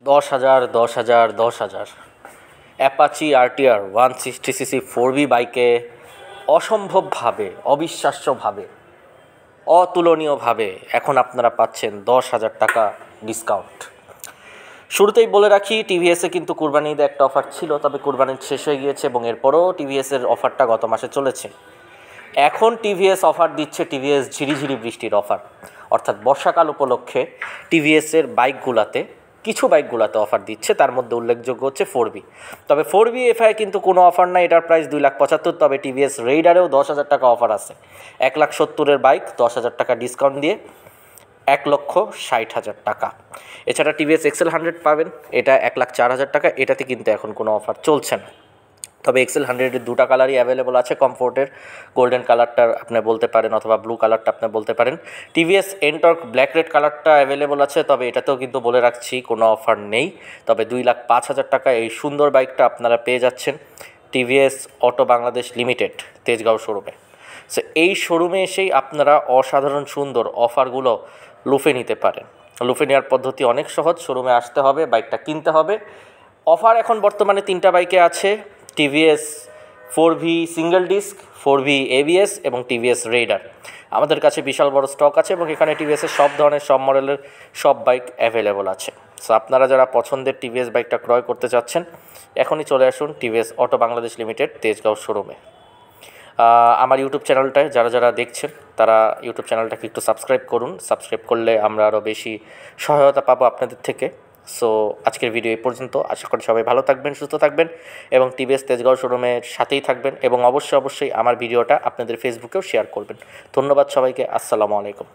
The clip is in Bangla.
10,000 10,000 10,000 অ্যাপাচি আরটিআর 160cc 4V বাইকে অসম্ভবভাবে, অবিশ্বাস্যভাবে, অতুলনীয়ভাবে এখন আপনারা পাচ্ছেন 10,000 টাকা ডিসকাউন্ট। শুরুতেই বলে রাখি, টিভিএসে কিন্তু কুরবানি ঈদে একটা অফার ছিল, তবে কুরবানি শেষ হয়ে গিয়েছে এবং এরপরও টিভিএসের অফারটা গত মাসে চলেছে। এখন টিভিএস অফার দিচ্ছে টিভিএস ঝিরিঝিরি বৃষ্টির অফার, অর্থাৎ বর্ষাকাল উপলক্ষে টিভিএসের কিছু বাইকগুলাতে অফার দিচ্ছে। তার মধ্যে উল্লেখযোগ্য হচ্ছে 4V। তবে 4V এফআই কিন্তু কোনো অফার নাই, এটার প্রাইস 2,75,000। তবে টিভিএস রেইডারেও 10,000 টাকা অফার আছে। 1,70,000-এর বাইক 10,000 টাকা ডিসকাউন্ট দিয়ে 1,60,000 টাকা। এছাড়া টিভিএস এক্সেল 100 পাবেন, এটা 1,04,000 টাকা। এটাতে কিন্তু এখন কোনো অফার চলছে না। তবে এক্সেল 100-এর দুটা কালারই অ্যাভেলেবল আছে। কমফোর্টের গোল্ডেন কালারটা আপনি বলতে পারেন, অথবা ব্লু কালারটা আপনি বলতে পারেন। টিভিএস এনটর্ক ব্ল্যাক রেড কালারটা অ্যাভেলেবল আছে, তবে এটাতেও কিন্তু বলে রাখছি কোনো অফার নেই। তবে 2,05,000 টাকা এই সুন্দর বাইকটা আপনারা পেয়ে যাচ্ছেন TVS auto Bangladesh limited Tejgaon শোরুমে। সো এই শোরুমে এসেই আপনারা অসাধারণ সুন্দর অফারগুলো লুফে নিতে পারেন। লুফে নেওয়ার পদ্ধতি অনেক সহজ। শোরুমে আসতে হবে, বাইকটা কিনতে হবে। অফার এখন বর্তমানে 3টা বাইকে আছে, TVS 4V single disc, 4V ABS এবং টিভিএস রেইডার। আমাদের কাছে বিশাল বড় স্টক আছে এবং এখানে টিভিএসের সব ধরনের, সব মডেলের সব বাইক অ্যাভেলেবল আছে। সো আপনারা যারা পছন্দের টিভিএস বাইকটা ক্রয় করতে চাচ্ছেন, এখনই চলে আসুন TVS auto Bangladesh limited Tejgaon শোরুমে। আমার ইউটিউব চ্যানেলটায় যারা দেখছেন তারা ইউটিউব চ্যানেলটাকে একটু সাবস্ক্রাইব করুন। সাবস্ক্রাইব করলে আমরা আরও বেশি সহায়তা পাবো আপনাদের থেকে। সো আজকের ভিডিও এই পর্যন্ত। আশা করি সবাই ভালো থাকবেন, সুস্থ থাকবেন এবং টিভিএস তেজগাঁও শোরুমের সাথেই থাকবেন। এবং অবশ্যই আমার ভিডিওটা আপনাদের ফেসবুকেও শেয়ার করবেন। ধন্যবাদ সবাইকে। আসসালামু আলাইকুম।